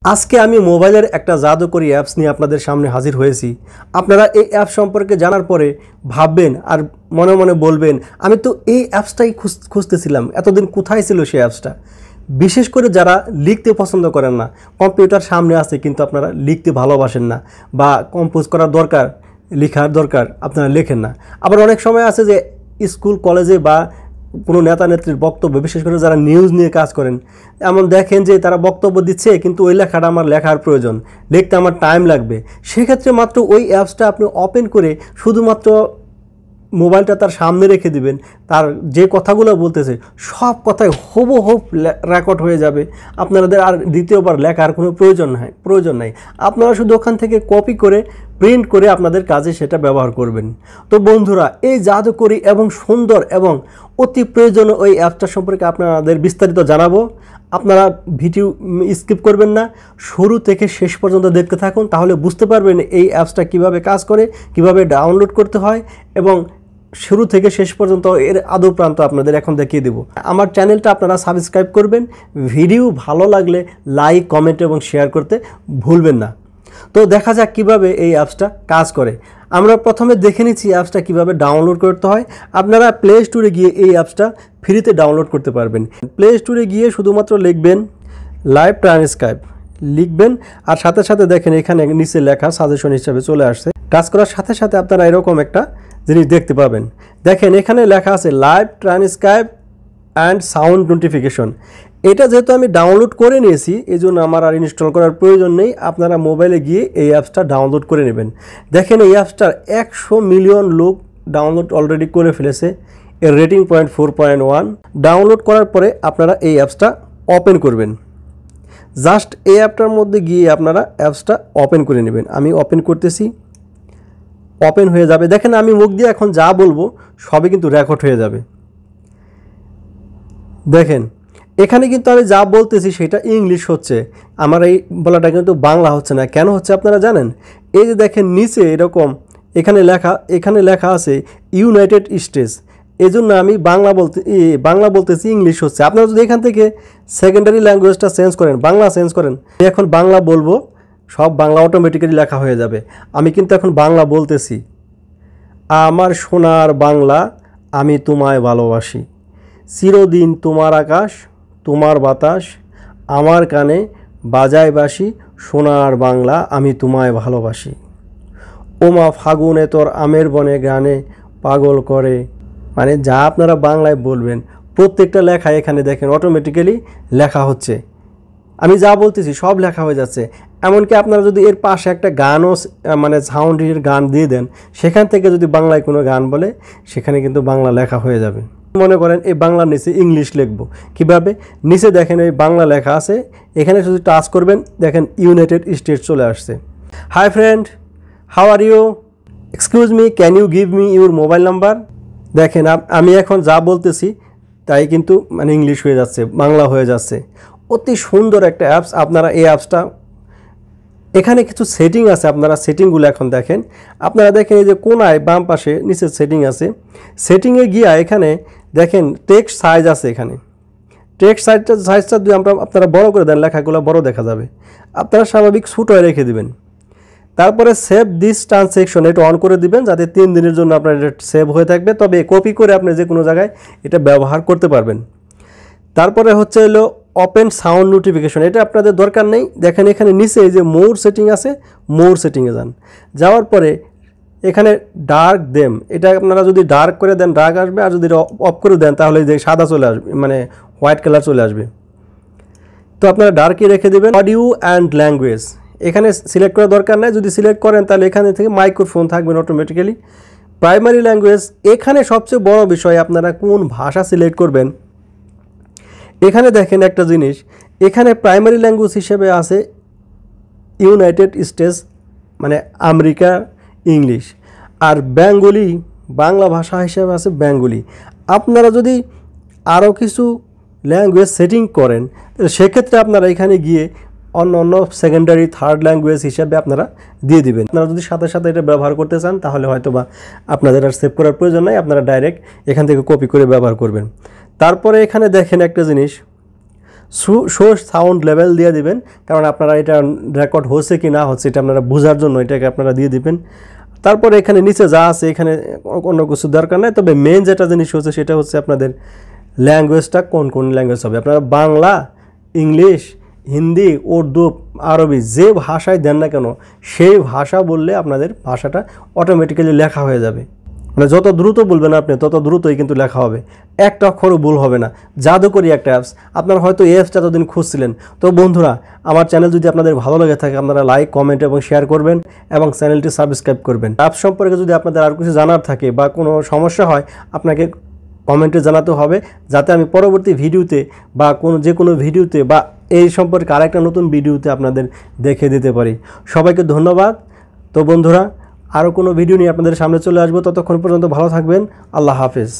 আজকে আমি মোবাইলের একটা জাদুকরী অ্যাপস নিয়ে আপনাদের সামনে হাজির হয়েছি। আপনারা এই অ্যাপ সম্পর্কে জানার পরে ভাববেন আর মনে মনে বলবেন, আমি তো এই অ্যাপসটাই খুঁজতেছিলাম, এতদিন কোথায় ছিল সেই অ্যাপসটা। বিশেষ করে যারা লিখতে পছন্দ করেন না, কম্পিউটার সামনে আছে কিন্তু আপনারা লিখতে ভালোবাসেন না, বা কম্পোজ করার দরকার, লেখার দরকার, আপনারা লেখেন না। আবার অনেক সময় আছে যে স্কুল কলেজে বা কোনো নেতা নেত্রীর বক্তব্য, বিশেষ করে যারা নিউজ নিয়ে কাজ করেন, এমন দেখেন যে তারা বক্তব্য দিচ্ছে কিন্তু ওই লেখাটা আমার লেখার প্রয়োজন, লিখতে আমার টাইম লাগবে। সেক্ষেত্রে মাত্র ওই অ্যাপসটা আপনি ওপেন করে শুধুমাত্র মোবাইলটা তার সামনে রেখে দিবেন, তার যে কথাগুলো বলতেছে সব কথাই হুবহু রেকর্ড হয়ে যাবে। আপনাদের আর দ্বিতীয়বার লেখার কোনো প্রয়োজন নাই। আপনারা শুধু ওখান থেকে কপি করে প্রিন্ট করে আপনাদের কাজে সেটা ব্যবহার করবেন। তো বন্ধুরা, এই জাদুকরী এবং সুন্দর এবং অতি প্রয়োজনীয় ওই অ্যাপটা সম্পর্কে আপনাদের বিস্তারিত জানাবো। আপনারা ভিডিও স্কিপ করবেন না, শুরু থেকে শেষ পর্যন্ত দেখতে থাকুন, তাহলে বুঝতে পারবেন এই অ্যাপসটা কিভাবে কাজ করে, কিভাবে ডাউনলোড করতে হয়, এবং শুরু থেকে শেষ পর্যন্ত এর আদৌ প্রান্ত আপনাদের এখন দেখিয়ে দেব। আমার চ্যানেলটা আপনারা সাবস্ক্রাইব করবেন, ভিডিও ভালো লাগলে লাইক, কমেন্ট এবং শেয়ার করতে ভুলবেন না। তো দেখা যাক কিভাবে এই অ্যাপসটা কাজ করে। আমরা প্রথমে দেখে নিচ্ছি অ্যাপসটা কিভাবে ডাউনলোড করতে হয়। আপনারা প্লে স্টোরে গিয়ে এই অ্যাপসটা ফ্রিতে ডাউনলোড করতে পারবেন। প্লে স্টোরে গিয়ে শুধুমাত্র লিখবেন লাইভ ট্রান্সক্রাইব লিখবেন, আর সাথে সাথে দেখেন এখানে নিচে লেখা সাজেশন হিসাবে চলে আসছে। কাজ করার সাথে সাথে আপনারা এরকম একটা জিনিস দেখতে পাবেন। দেখেন এখানে লেখা আছে live transcribe and sound notification. এটা যেহেতু আমি ডাউনলোড করে নিয়েছি, এই জন্য আমার আর ইনস্টল করার প্রয়োজন নেই। আপনারা মোবাইলে গিয়ে এই অ্যাপসটা ডাউনলোড করে নেবেন। দেখেন এই অ্যাপসটার 100 মিলিয়ন লোক ডাউনলোড অলরেডি করে ফেলেছে। এর রেটিং 4.1। ডাউনলোড করার পরে আপনারা এই অ্যাপসটা ওপেন করবেন। জাস্ট এই অ্যাপটার মধ্যে গিয়ে আপনারা অ্যাপসটা ওপেন করে নেবেন। আমি ওপেন করতেছি, ওপেন হয়ে যাবে। দেখেন আমি মুখ দিয়ে এখন যা বলবো সবই কিন্তু রেকর্ড হয়ে যাবে। দেখেন এখানে কিন্তু আমি যা বলতেছি সেটা ইংলিশ হচ্ছে, আমার এই বলাটা কিন্তু বাংলা হচ্ছে না। কেন হচ্ছে আপনারা জানেন? এই যে দেখেন নিচে এরকম এখানে লেখা আছে ইউনাইটেড স্টেটস। এই জন্য আমি বাংলা বলতেছি, ইংলিশ হচ্ছে। আপনারা যদি এখান থেকে সেকেন্ডারি ল্যাঙ্গুয়েজটা চেঞ্জ করেন, বাংলা চেঞ্জ করেন, এখন বাংলা বলবো, সব বাংলা অটোমেটিক্যালি লেখা হয়ে যাবে। আমি কিন্তু এখন বাংলা বলতেছি। আমার সোনার বাংলা, আমি তোমায় ভালোবাসি, চিরদিন তোমার আকাশ, তোমার বাতাস, আমার কানে বাজায় বাঁশি, সোনার বাংলা, আমি তোমায় ভালোবাসি। ওমা ফাগুনে তোর আমের বনে গানে পাগল করে। মানে যা আপনারা বাংলায় বলবেন প্রত্যেকটা লেখা এখানে দেখেন অটোমেটিক্যালি লেখা হচ্ছে। আমি যা বলতেছি সব লেখা হয়ে যাচ্ছে। এমনকি আপনারা যদি এর পাশে একটা গানও মানে সাউন্ডের গান দিয়ে দেন, সেখান থেকে যদি বাংলায় কোনো গান বলে সেখানে কিন্তু বাংলা লেখা হয়ে যাবে। মনে করেন এই বাংলার নিচে ইংলিশ লিখবো, কিভাবে? নিচে দেখেন এই বাংলা লেখা আছে, এখানে যদি টাচ করবেন দেখেন ইউনাইটেড স্টেটস চলে আসছে। Hi friend, how are you? Excuse me, can you give me your mobile number? দেখেন আমি এখন যা বলতেছি তাই কিন্তু মানে ইংলিশ হয়ে যাচ্ছে, বাংলা হয়ে যাচ্ছে। অতি সুন্দর একটা অ্যাপস। আপনারা এই অ্যাপসটা, এখানে কিছু সেটিং আছে, আপনারা সেটিংগুলো এখন দেখেন। আপনারা দেখেন এই যে কোনায় বাম পাশে নিচে সেটিং আছে। সেটিংয়ে গিয়া এখানে দেখেন টেক্সট সাইজ আছে। এখানে টেক্সট সাইজটা যদি আপনারা বড় করে দেন, লেখাগুলো বড় দেখা যাবে। আপনারা স্বাভাবিক ছোট হয়ে রেখে দিবেন। তারপরে সেভ দিস ট্রানজ্যাকশন, এটা অন করে দিবেন যাতে 3 দিনের জন্য আপনার এটা সেভ হয়ে থাকবে। তবে কপি করে আপনি যে কোনো জায়গায় এটা ব্যবহার করতে পারবেন। তারপরে হচ্ছে হলো ওপেন সাউন্ড নোটিফিকেশন, এটা আপনাদের দরকার নেই। দেখেন এখানে নিচে এই যে মোর সেটিং আছে, মোর সেটিংয়ে যান। যাওয়ার পরে এখানে ডার্ক দেম, এটা আপনারা যদি ডার্ক করে দেন ডার্ক আসবে, আর যদি অফ করে দেন তাহলে যে সাদা চলে আসবে, মানে হোয়াইট কালার চলে আসবে। তো আপনারা ডার্কই রেখে দেবেন। অডিও অ্যান্ড ল্যাঙ্গুয়েজ এখানে সিলেক্ট করার দরকার নাই, যদি সিলেক্ট করেন তাহলে এখানে থেকে মাইক্রোফোন থাকবেন অটোমেটিক্যালি। প্রাইমারি ল্যাঙ্গুয়েজ, এখানে সবচেয়ে বড় বিষয় আপনারা কোন ভাষা সিলেক্ট করবেন। এখানে দেখেন একটা জিনিস, এখানে প্রাইমারি ল্যাঙ্গুয়েজ হিসেবে আছে ইউনাইটেড স্টেটস, মানে আমেরিকা ইংলিশ, আর বেঙ্গলি বাংলা ভাষা হিসেবে আছে বেঙ্গলি। আপনারা যদি আরও কিছু ল্যাঙ্গুয়েজ সেটিং করেন সেক্ষেত্রে আপনারা এখানে গিয়ে অন্য সেকেন্ডারি থার্ড ল্যাঙ্গুয়েজ হিসেবে আপনারা দিয়ে দিবেন। আপনারা যদি সাথে সাথে এটা ব্যবহার করতে চান তাহলে হয়তো বা আপনাদের আর সেভ করার প্রয়োজন নাই, আপনারা ডাইরেক্ট এখান থেকে কপি করে ব্যবহার করবেন। তারপরে এখানে দেখেন একটা জিনিস, শো সাউন্ড লেভেল দিয়ে দিবেন, কারণ আপনারা এটা রেকর্ড হচ্ছে কি না হচ্ছে এটা আপনারা বোঝার জন্য এটাকে আপনারা দিয়ে দিবেন। তারপর এখানে নিচে যা আছে এখানে অন্য কিছু দরকার নেই, তবে মেন যেটা জিনিস হচ্ছে সেটা হচ্ছে আপনাদের ল্যাঙ্গুয়েজটা কোন কোন ল্যাঙ্গুয়েজ হবে। আপনারা বাংলা, ইংলিশ, হিন্দি, উর্দু, আরবি যে ভাষায় দেন না কেন সেই ভাষা বললে আপনাদের ভাষাটা অটোমেটিক্যালি লেখা হয়ে যাবে। মানে যত দ্রুত বলবেন আপনি তত দ্রুতই কিন্তু লেখা হবে, একটা অক্ষরও ভুল হবে না। জাদুকরি একটা অ্যাপস, আপনারা হয়তো এই অ্যাপসটা এতদিন খুঁজছিলেন। তো বন্ধুরা, আমার চ্যানেল যদি আপনাদের ভালো লেগে থাকে আপনারা লাইক, কমেন্ট এবং শেয়ার করবেন এবং চ্যানেলটি সাবস্ক্রাইব করবেন। অ্যাপস সম্পর্কে যদি আপনাদের আর কিছু জানার থাকে বা কোনো সমস্যা হয় আপনাকে কমেন্টে জানাতে হবে, যাতে আমি পরবর্তী ভিডিওতে বা যে কোনো ভিডিওতে বা এই সম্পর্কে আরেকটা নতুন ভিডিওতে আপনাদের দেখে দিতে পারি। সবাইকে ধন্যবাদ। তো বন্ধুরা, আরও কোনো ভিডিও নিয়ে আপনাদের সামনে চলে আসবো, ততক্ষণ পর্যন্ত ভালো থাকবেন। আল্লাহ হাফেজ।